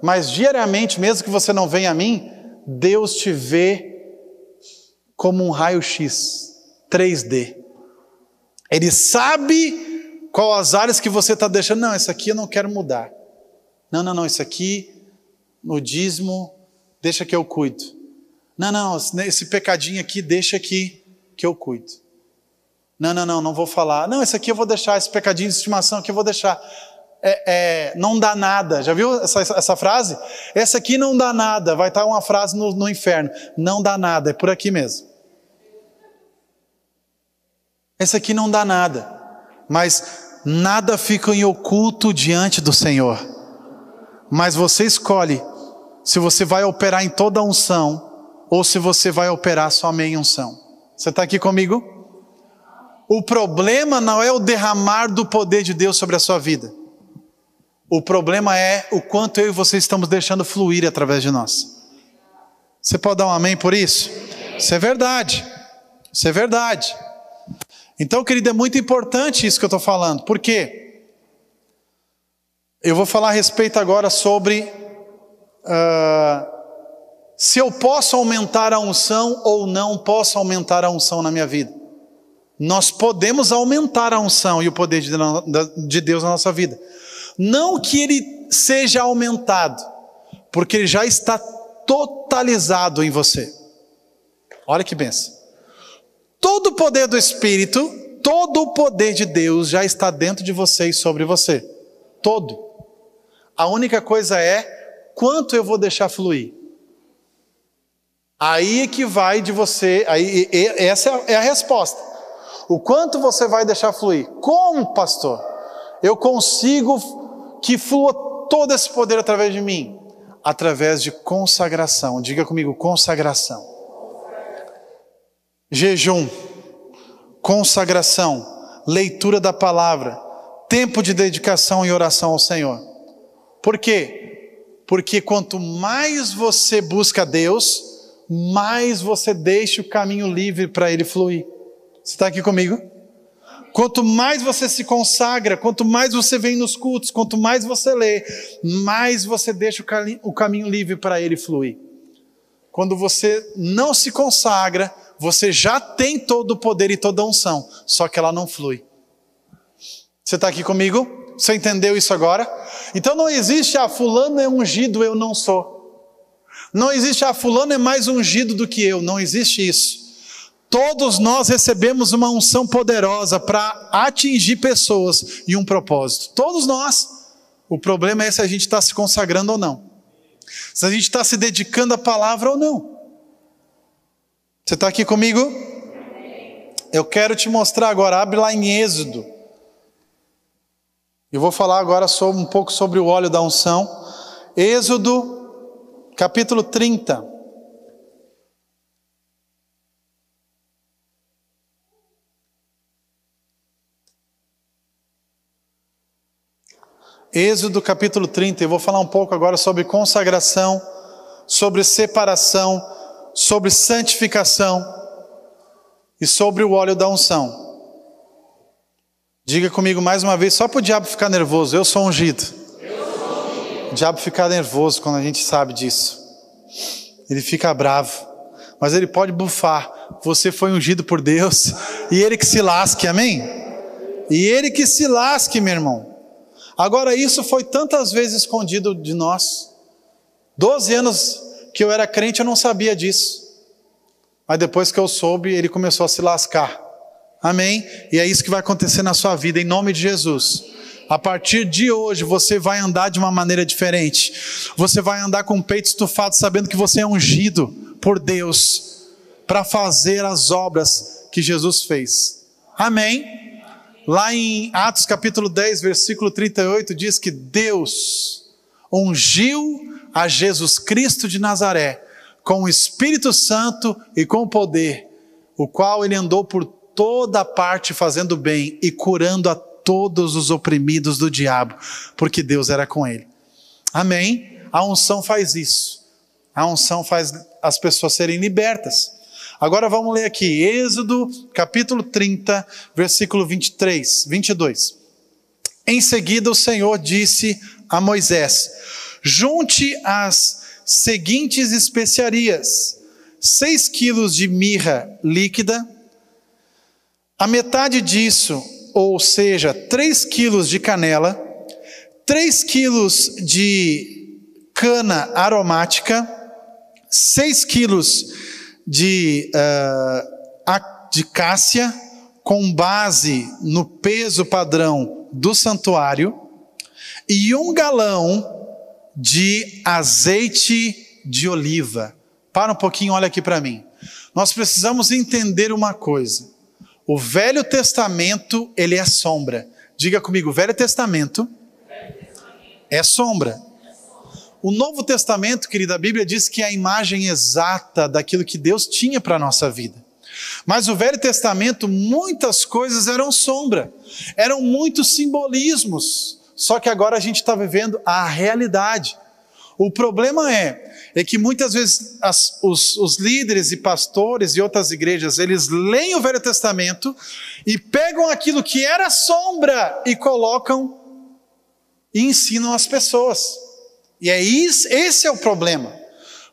Mas diariamente, mesmo que você não venha a mim, Deus te vê como um raio-x 3D. Ele sabe qual as áreas que você está deixando. Não, isso aqui eu não quero mudar. Não, isso aqui, no dízimo, deixa que eu cuido. Não, esse pecadinho aqui, deixa que eu cuido. Não vou falar. Não, esse aqui eu vou deixar, esse pecadinho de estimação aqui eu vou deixar. Não dá nada. Já viu essa frase? Essa aqui não dá nada. Vai estar uma frase no inferno. Não dá nada, é por aqui mesmo. Essa aqui não dá nada. Mas nada fica em oculto diante do Senhor. Mas você escolhe se você vai operar em toda a unção ou se você vai operar só meia unção. Você está aqui comigo? O problema não é o derramar do poder de Deus sobre a sua vida. O problema é o quanto eu e você estamos deixando fluir através de nós. Você pode dar um amém por isso? Isso é verdade. Isso é verdade. Então, querido, é muito importante isso que eu estou falando. Por quê? Eu vou falar a respeito agora sobre se eu posso aumentar a unção ou não posso aumentar a unção na minha vida. Nós podemos aumentar a unção e o poder de Deus na nossa vida. Não que ele seja aumentado, porque ele já está totalizado em você. Olha que bênção. Todo o poder do Espírito, todo o poder de Deus já está dentro de você e sobre você. Todo. A única coisa é quanto eu vou deixar fluir. Aí é que vai de você, essa é a resposta. O quanto você vai deixar fluir. Como, pastor? Eu consigo que flua todo esse poder através de mim? Através de consagração. Diga comigo, consagração. Jejum, consagração, leitura da palavra, tempo de dedicação e oração ao Senhor. Por quê? Porque quanto mais você busca Deus, mais você deixa o caminho livre para Ele fluir. Você está aqui comigo? Quanto mais você se consagra, quanto mais você vem nos cultos, quanto mais você lê, mais você deixa o caminho livre para Ele fluir. Quando você não se consagra, você já tem todo o poder e toda a unção, só que ela não flui. Você está aqui comigo? Você entendeu isso agora? Então não existe, fulano é ungido, eu não sou. Não existe, fulano é mais ungido do que eu, não existe isso. Todos nós recebemos uma unção poderosa para atingir pessoas e um propósito. Todos nós. O problema é se a gente está se consagrando ou não. Se a gente está se dedicando à palavra ou não. Você está aqui comigo? Eu quero te mostrar agora, abre lá em Êxodo. Eu vou falar agora um pouco sobre o óleo da unção. Êxodo, capítulo 30. Êxodo capítulo 30, eu vou falar um pouco agora sobre consagração, sobre separação, sobre santificação e sobre o óleo da unção. Diga comigo mais uma vez, só para o diabo ficar nervoso, eu sou ungido. O diabo fica nervoso quando a gente sabe disso. Ele fica bravo, mas ele pode bufar. Você foi ungido por Deus e ele que se lasque, amém? E ele que se lasque, meu irmão. Agora, isso foi tantas vezes escondido de nós. 12 anos que eu era crente, eu não sabia disso. Mas depois que eu soube, ele começou a se lascar. Amém? E é isso que vai acontecer na sua vida, em nome de Jesus. A partir de hoje, você vai andar de uma maneira diferente. Você vai andar com o peito estufado, sabendo que você é ungido por Deus para fazer as obras que Jesus fez. Amém? Lá em Atos capítulo 10, versículo 38, diz que Deus ungiu a Jesus Cristo de Nazaré com o Espírito Santo e com poder, o qual ele andou por toda parte fazendo bem e curando a todos os oprimidos do diabo, porque Deus era com ele. Amém? A unção faz isso. A unção faz as pessoas serem libertas. Agora vamos ler aqui, Êxodo capítulo 30, versículo 22. Em seguida o Senhor disse a Moisés: junte as seguintes especiarias: 6 quilos de mirra líquida, a metade disso, ou seja, 3 quilos de canela, 3 quilos de cana aromática, 6 quilos de cássia, com base no peso padrão do santuário, e 1 galão de azeite de oliva. Para um pouquinho, olha aqui para mim. Nós precisamos entender uma coisa. O Velho Testamento, ele é sombra. Diga comigo, o Velho Testamento é sombra. O Novo Testamento, querida, a Bíblia diz que é a imagem exata daquilo que Deus tinha para a nossa vida. Mas o Velho Testamento, muitas coisas eram sombra, eram muitos simbolismos, só que agora a gente está vivendo a realidade. O problema é que muitas vezes os líderes e pastores e outras igrejas, eles leem o Velho Testamento e pegam aquilo que era sombra e colocam e ensinam as pessoas. E esse é o problema.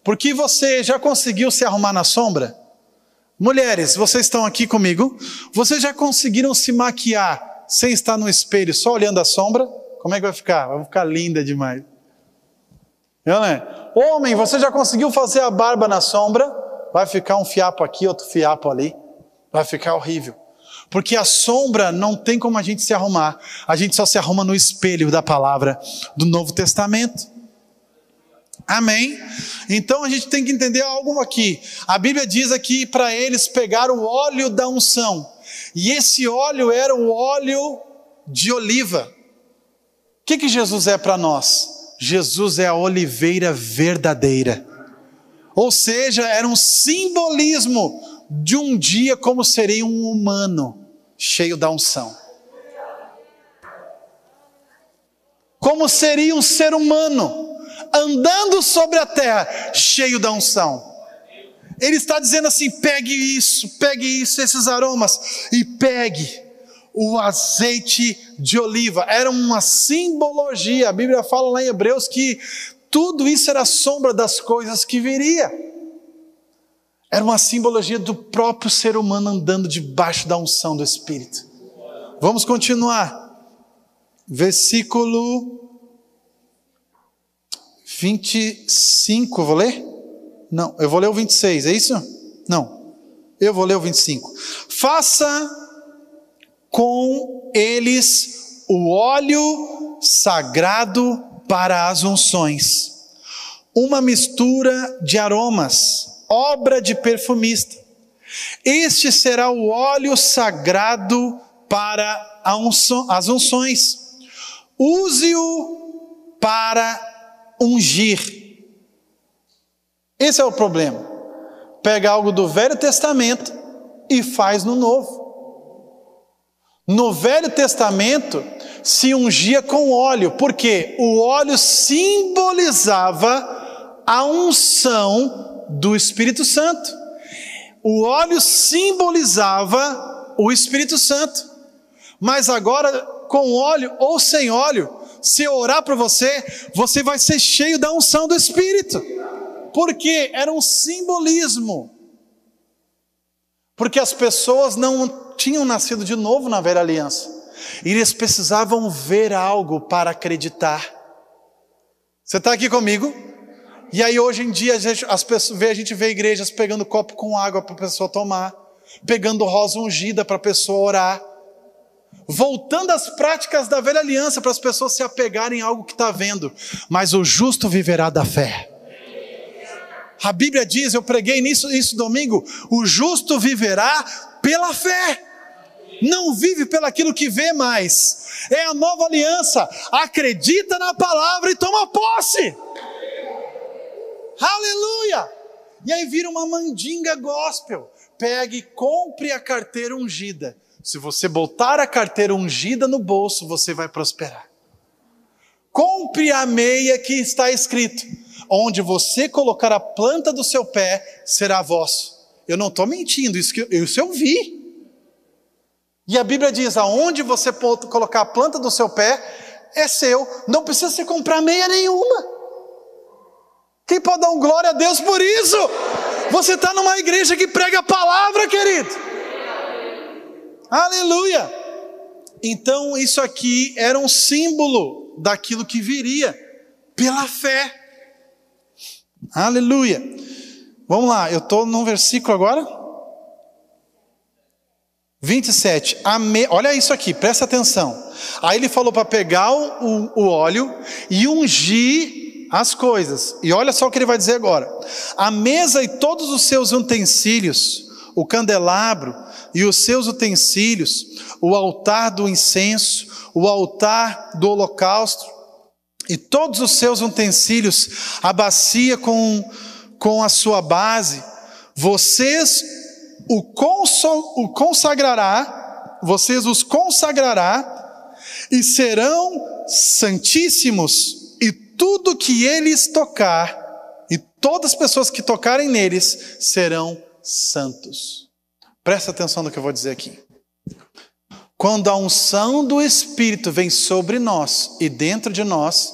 Porque você já conseguiu se arrumar na sombra? Mulheres, vocês estão aqui comigo? Vocês já conseguiram se maquiar sem estar no espelho, só olhando a sombra? Como é que vai ficar? Vai ficar linda demais. Não é? Homem, você já conseguiu fazer a barba na sombra? Vai ficar um fiapo aqui, outro fiapo ali. Vai ficar horrível. Porque a sombra não tem como a gente se arrumar. A gente só se arruma no espelho da palavra do Novo Testamento. Amém? Então a gente tem que entender algo aqui. A Bíblia diz aqui para eles pegar o óleo da unção. E esse óleo era o óleo de oliva. O que Jesus é para nós? Jesus é a oliveira verdadeira. Ou seja, era um simbolismo de um dia como seria um humano cheio da unção. Como seria um ser humano andando sobre a terra, cheio da unção. Ele está dizendo assim: pegue isso, esses aromas, e pegue o azeite de oliva. Era uma simbologia. A Bíblia fala lá em Hebreus que tudo isso era sombra das coisas que viria. Era uma simbologia do próprio ser humano andando debaixo da unção do Espírito. Vamos continuar. Versículo 25, vou ler? Não, eu vou ler o 26, é isso? Não, eu vou ler o 25. Faça com eles o óleo sagrado para as unções, uma mistura de aromas, obra de perfumista. Este será o óleo sagrado para as unções. Use-o para ungir. Esse é o problema. Pega algo do Velho Testamento e faz no Novo. No Velho Testamento se ungia com óleo, porque o óleo simbolizava a unção do Espírito Santo. O óleo simbolizava o Espírito Santo. Mas agora, com óleo ou sem óleo, se eu orar para você, você vai ser cheio da unção do Espírito. Porque era um simbolismo. Porque as pessoas não tinham nascido de novo na velha aliança. E eles precisavam ver algo para acreditar. Você está aqui comigo? E aí hoje em dia a gente vê igrejas pegando copo com água para a pessoa tomar, pegando rosa ungida para a pessoa orar, voltando às práticas da velha aliança para as pessoas se apegarem a algo que está vendo. Mas o justo viverá da fé. A Bíblia diz, eu preguei isso domingo, o justo viverá pela fé. Não vive pelo aquilo que vê mais. É a nova aliança. Acredita na palavra e toma posse. Aleluia! E aí vira uma mandinga gospel. Pegue e compre a carteira ungida. Se você botar a carteira ungida no bolso, você vai prosperar. Compre a meia que está escrito: onde você colocar a planta do seu pé, será vosso. Eu não estou mentindo, isso eu vi. E a Bíblia diz, aonde você pode colocar a planta do seu pé, é seu. Não precisa você comprar meia nenhuma. Quem pode dar um glória a Deus por isso? Você está numa igreja que prega a palavra, querido. Aleluia. Então isso aqui era um símbolo daquilo que viria pela fé. Aleluia. Vamos lá, eu estou num versículo agora. 27, olha isso aqui, presta atenção. Aí ele falou para pegar o óleo e ungir as coisas. E olha só o que ele vai dizer agora: a mesa e todos os seus utensílios, o candelabro e os seus utensílios, o altar do incenso, o altar do holocausto e todos os seus utensílios, a bacia com a sua base, vocês os consagrará e serão santíssimos, e tudo que eles tocar, e todas as pessoas que tocarem neles, serão santos. Presta atenção no que eu vou dizer aqui. Quando a unção do Espírito vem sobre nós e dentro de nós,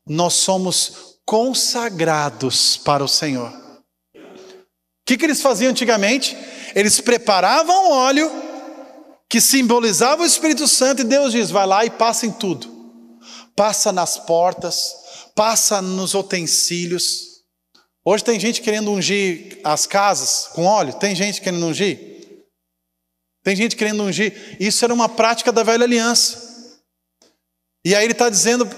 nós somos consagrados para o Senhor. O que eles faziam antigamente? Eles preparavam óleo que simbolizava o Espírito Santo, e Deus diz, vai lá e passa em tudo. Passa nas portas, passa nos utensílios. Hoje tem gente querendo ungir as casas com óleo, tem gente querendo ungir. Tem gente querendo ungir. Isso era uma prática da velha aliança. E aí ele está dizendo,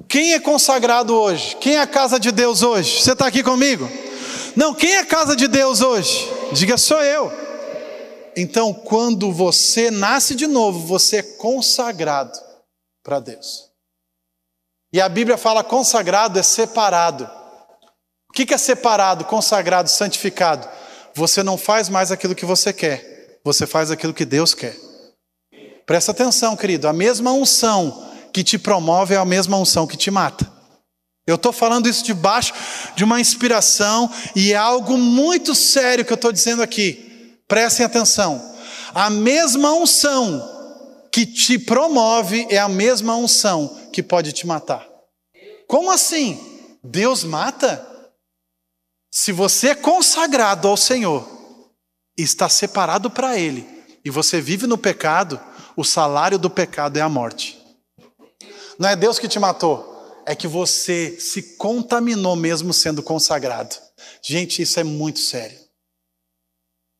quem é consagrado hoje? Quem é a casa de Deus hoje? Você está aqui comigo? Não, quem é a casa de Deus hoje? Diga, sou eu. Então, quando você nasce de novo, você é consagrado para Deus. E a Bíblia fala consagrado é separado. O que é separado, consagrado, santificado? Você não faz mais aquilo que você quer, você faz aquilo que Deus quer. Presta atenção, querido, a mesma unção que te promove é a mesma unção que te mata. Eu estou falando isso debaixo de uma inspiração, e é algo muito sério que eu estou dizendo aqui. Prestem atenção. A mesma unção que te promove é a mesma unção que pode te matar. Como assim? Deus mata? Se você é consagrado ao Senhor, está separado para Ele, e você vive no pecado, o salário do pecado é a morte. Não é Deus que te matou. É que você se contaminou mesmo sendo consagrado. Gente, isso é muito sério.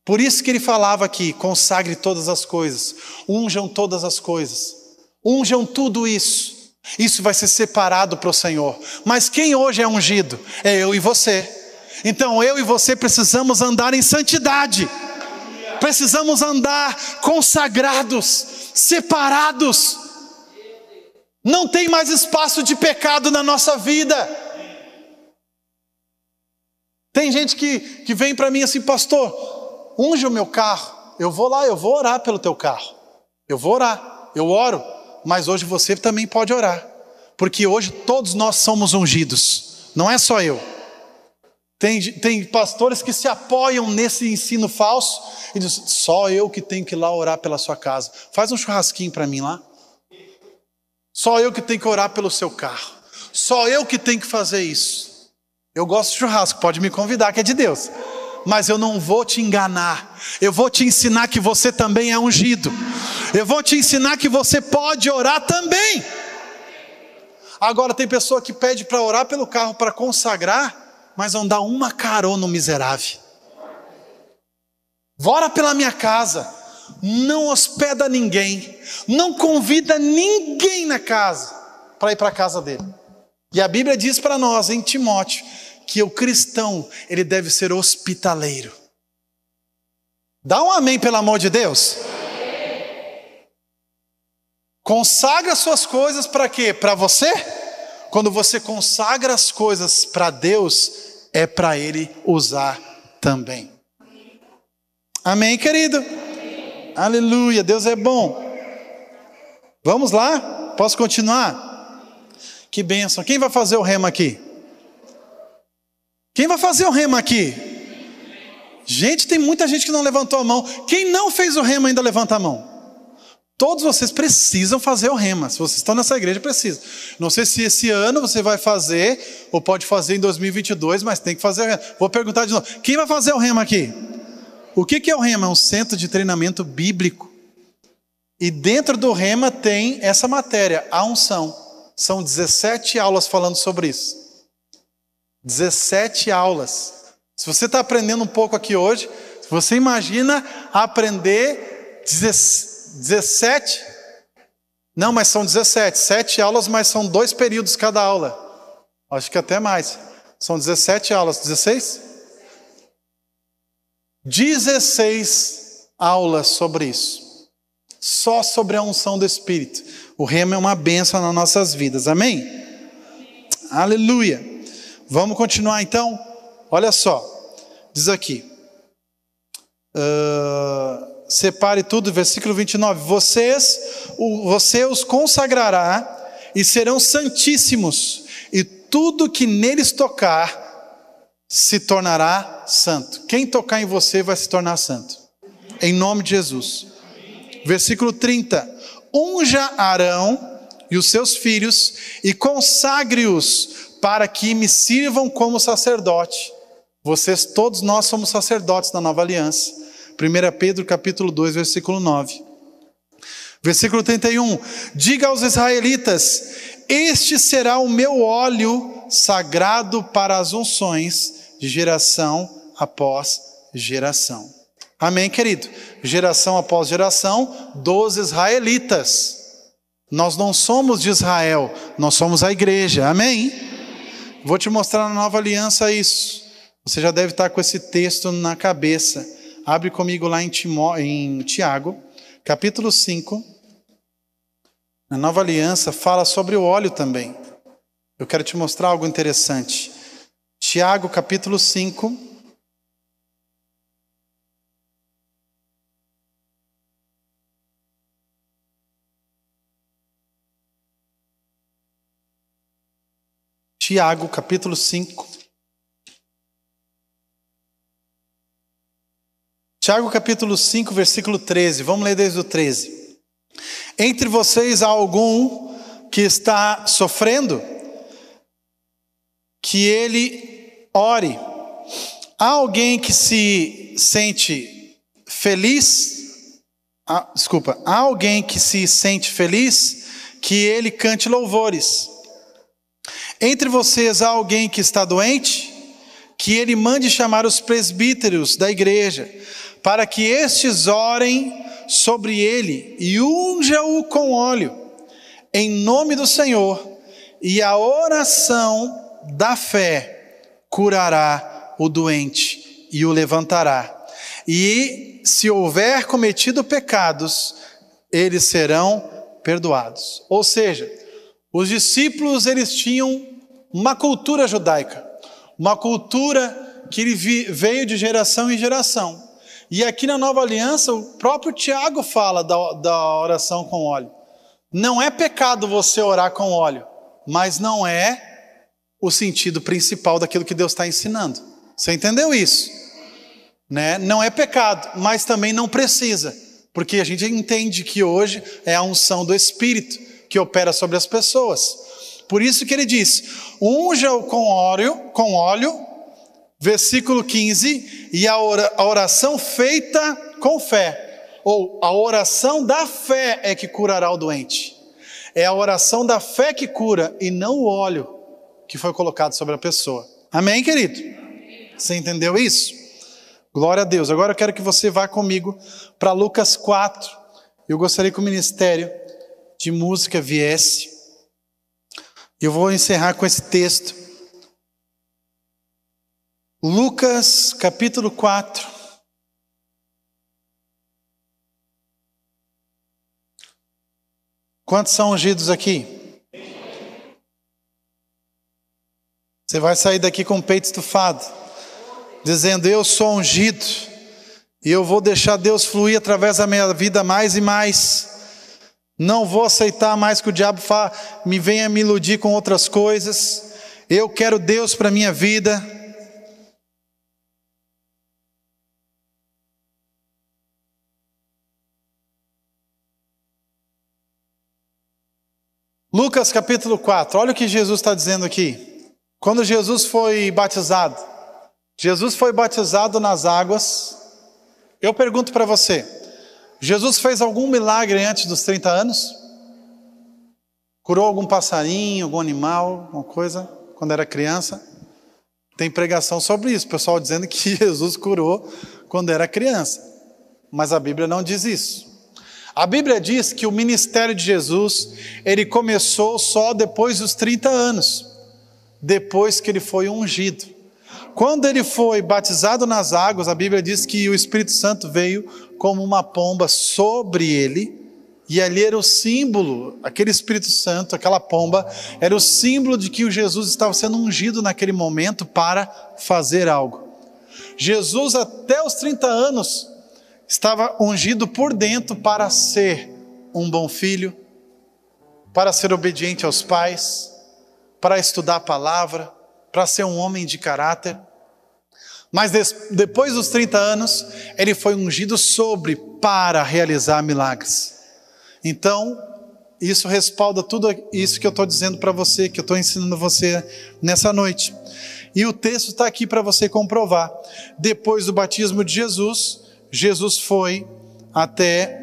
Por isso que ele falava aqui, consagre todas as coisas, unjam todas as coisas, unjam tudo isso. Isso vai ser separado para o Senhor. Mas quem hoje é ungido? É eu e você. Então eu e você precisamos andar em santidade. Precisamos andar consagrados, separados. Não tem mais espaço de pecado na nossa vida. Tem gente que vem para mim assim: pastor, unge o meu carro. Eu vou lá, eu vou orar pelo teu carro. Eu vou orar, eu oro. Mas hoje você também pode orar. Porque hoje todos nós somos ungidos. Não é só eu. Tem pastores que se apoiam nesse ensino falso e dizem: só eu que tenho que ir lá orar pela sua casa. Faz um churrasquinho para mim lá. Só eu que tenho que orar pelo seu carro. Só eu que tenho que fazer isso. Eu gosto de churrasco, pode me convidar, que é de Deus. Mas eu não vou te enganar. Eu vou te ensinar que você também é ungido. Eu vou te ensinar que você pode orar também. Agora tem pessoa que pede para orar pelo carro, para consagrar, mas não dá uma carona miserável. Ora pela minha casa. Não hospeda ninguém. Não convida ninguém na casa para ir para a casa dele. E a Bíblia diz para nós em Timóteo que o cristão, ele deve ser hospitaleiro. Dá um amém pelo amor de Deus. Consagra suas coisas para quê? Para você? Quando você consagra as coisas para Deus, é para Ele usar também. Amém, querido? Amém. Aleluia, Deus é bom. Vamos lá? Posso continuar? Que bênção. Quem vai fazer o rema aqui? Quem vai fazer o rema aqui? Gente, tem muita gente que não levantou a mão. Quem não fez o rema ainda levanta a mão. Todos vocês precisam fazer o rema. Se vocês estão nessa igreja, precisam. Não sei se esse ano você vai fazer, ou pode fazer em 2022, mas tem que fazer o rema. Vou perguntar de novo. Quem vai fazer o rema aqui? O que é o rema? É um centro de treinamento bíblico. E dentro do rema tem essa matéria, a unção. São 17 aulas falando sobre isso. 17 aulas. Se você está aprendendo um pouco aqui hoje, você imagina aprender 17? Não, mas são 17. 7 aulas, mas são 2 períodos cada aula. Acho que até mais. São 17 aulas. 16? 16 aulas sobre isso. Só sobre a unção do Espírito. O rema é uma bênção nas nossas vidas. Amém? Aleluia. Vamos continuar então? Olha só. Diz aqui. Separe tudo, versículo 29. Você os consagrará e serão santíssimos, e tudo que neles tocar se tornará santo. Quem tocar em você vai se tornar santo. Em nome de Jesus. Versículo 30. Unja Arão e os seus filhos e consagre-os para que me sirvam como sacerdote. Vocês, todos nós somos sacerdotes da nova aliança. 1 Pedro capítulo 2, versículo 9. Versículo 31. Diga aos israelitas: este será o meu óleo sagrado para as unções de geração após geração. Amém, querido? Geração após geração dos israelitas. Nós não somos de Israel, nós somos a igreja. Amém? Vou te mostrar na nova aliança isso. Você já deve estar com esse texto na cabeça. Abre comigo lá em Tiago, capítulo 5. A nova aliança fala sobre o óleo também. Eu quero te mostrar algo interessante. Tiago, capítulo 5. Tiago, capítulo 5. Tiago, capítulo 5, versículo 13. Vamos ler desde o 13. Entre vocês há algum que está sofrendo? Que ele ore. Há alguém que se sente feliz? Há alguém que se sente feliz? Que ele cante louvores. Entre vocês há alguém que está doente? Que ele mande chamar os presbíteros da igreja, para que estes orem sobre ele e unja-o com óleo, em nome do Senhor, e a oração da fé curará o doente e o levantará. E se houver cometido pecados, eles serão perdoados. Ou seja, os discípulos, eles tinham uma cultura judaica, uma cultura que veio de geração em geração. E aqui na Nova Aliança, o próprio Tiago fala da oração com óleo. Não é pecado você orar com óleo, mas não é o sentido principal daquilo que Deus está ensinando. Você entendeu isso? Né? Não é pecado, mas também não precisa, porque a gente entende que hoje é a unção do Espírito que opera sobre as pessoas. Por isso que ele diz, unja-o com óleo, versículo 15, e a oração feita com fé, ou a oração da fé é que curará o doente. É a oração da fé que cura e não o óleo que foi colocado sobre a pessoa. Amém, querido? Você entendeu isso? Glória a Deus. Agora eu quero que você vá comigo para Lucas 4. Eu gostaria que o ministério de música viesse. Eu vou encerrar com esse texto. Lucas capítulo 4. Quantos são ungidos aqui? Você vai sair daqui com o peito estufado, dizendo, eu sou ungido, e eu vou deixar Deus fluir através da minha vida mais e mais. Não vou aceitar mais que o diabo me venha me iludir com outras coisas. Eu quero Deus para a minha vida. Lucas capítulo 4, olha o que Jesus está dizendo aqui. Quando Jesus foi batizado nas águas. Eu pergunto para você, Jesus fez algum milagre antes dos 30 anos? Curou algum passarinho, algum animal, alguma coisa, quando era criança? Tem pregação sobre isso, o pessoal dizendo que Jesus curou quando era criança. Mas a Bíblia não diz isso. A Bíblia diz que o ministério de Jesus, ele começou só depois dos 30 anos, depois que ele foi ungido. Quando ele foi batizado nas águas, a Bíblia diz que o Espírito Santo veio como uma pomba sobre ele, e ali era o símbolo, aquele Espírito Santo, aquela pomba, era o símbolo de que o Jesus estava sendo ungido naquele momento para fazer algo. Jesus, até os 30 anos, estava ungido por dentro para ser um bom filho, para ser obediente aos pais, para estudar a palavra, para ser um homem de caráter. Mas depois dos 30 anos, ele foi ungido para realizar milagres. Então, isso respalda tudo isso que eu estou dizendo para você, que eu estou ensinando você nessa noite. E o texto está aqui para você comprovar. Depois do batismo de Jesus, Jesus foi até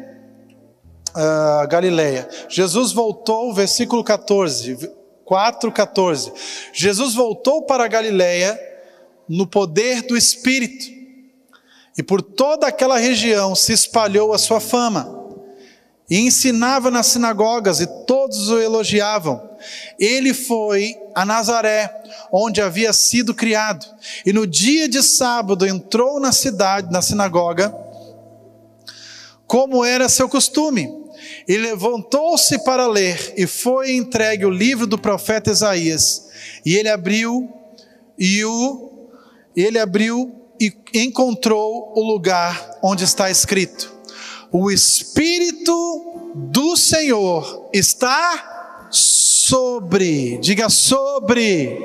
Galileia. Jesus voltou, versículo 4:14. Jesus voltou para a Galileia no poder do Espírito, e por toda aquela região se espalhou a sua fama, e ensinava nas sinagogas, e todos o elogiavam. Ele foi a Nazaré, onde havia sido criado, e no dia de sábado entrou na sinagoga, como era seu costume, e levantou-se para ler, e foi entregue o livro do profeta Isaías, e ele abriu e encontrou o lugar onde está escrito: o Espírito do Senhor está sobre, diga sobre,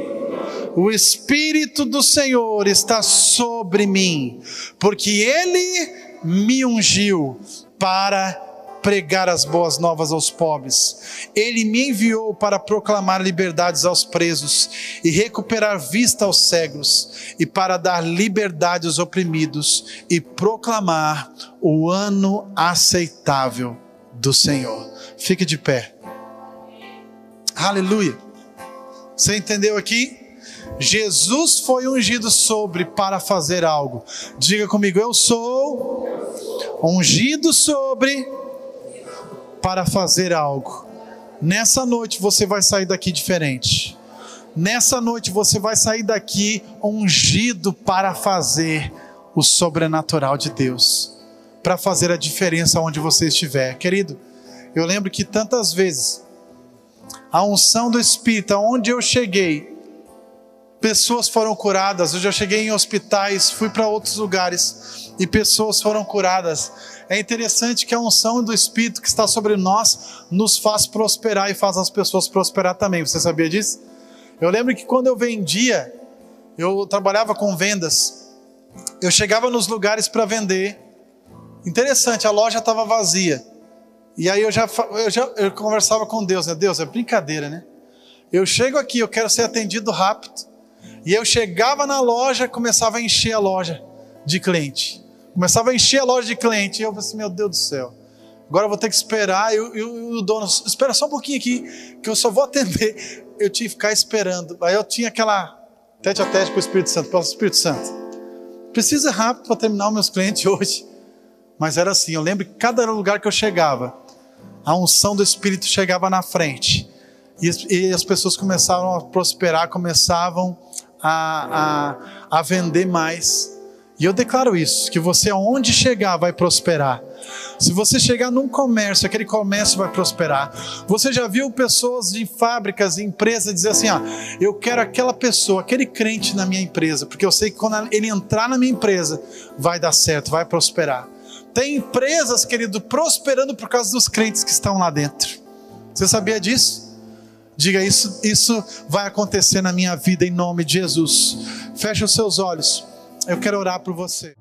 o Espírito do Senhor está sobre mim, porque Ele me ungiu para pregar as boas novas aos pobres. Ele me enviou para proclamar liberdades aos presos e recuperar vista aos cegos, e para dar liberdade aos oprimidos e proclamar o ano aceitável do Senhor. Fique de pé. Aleluia. Você entendeu aqui? Jesus foi ungido para fazer algo. Diga comigo, eu sou ungido para fazer algo. Nessa noite você vai sair daqui diferente. nessa noite você vai sair daqui ungido para fazer o sobrenatural de Deus, para fazer a diferença onde você estiver. Querido, eu lembro que tantas vezes a unção do Espírito, aonde eu cheguei, pessoas foram curadas. Eu já cheguei em hospitais, fui para outros lugares e pessoas foram curadas. É interessante que a unção do Espírito que está sobre nós nos faz prosperar e faz as pessoas prosperar também. Você sabia disso? Eu lembro que quando eu vendia, eu trabalhava com vendas, eu chegava nos lugares para vender. Interessante, a loja estava vazia. E aí eu conversava com Deus, né? Deus, é brincadeira, né? Eu chego aqui, eu quero ser atendido rápido. E eu chegava na loja, começava a encher a loja de cliente. Começava a encher a loja de cliente. E eu pensei, meu Deus do céu, agora eu vou ter que esperar. E o dono, espera só um pouquinho aqui, que eu só vou atender. Eu tinha que ficar esperando. Aí eu tinha aquela tete a tete com o Espírito Santo. Pelo Espírito Santo, precisa rápido para terminar os meus clientes hoje. Mas era assim, eu lembro que cada lugar que eu chegava, a unção do Espírito chegava na frente. E as pessoas começavam a prosperar, começavam a vender mais. E eu declaro isso, que você aonde chegar vai prosperar. Se você chegar num comércio, aquele comércio vai prosperar. Você já viu pessoas de fábricas, empresas dizer assim, eu quero aquela pessoa, aquele crente na minha empresa, porque eu sei que quando ele entrar na minha empresa, vai dar certo, vai prosperar. Tem empresas, querido, prosperando por causa dos crentes que estão lá dentro. Você sabia disso? Diga, isso vai acontecer na minha vida em nome de Jesus. Feche os seus olhos. Eu quero orar por você.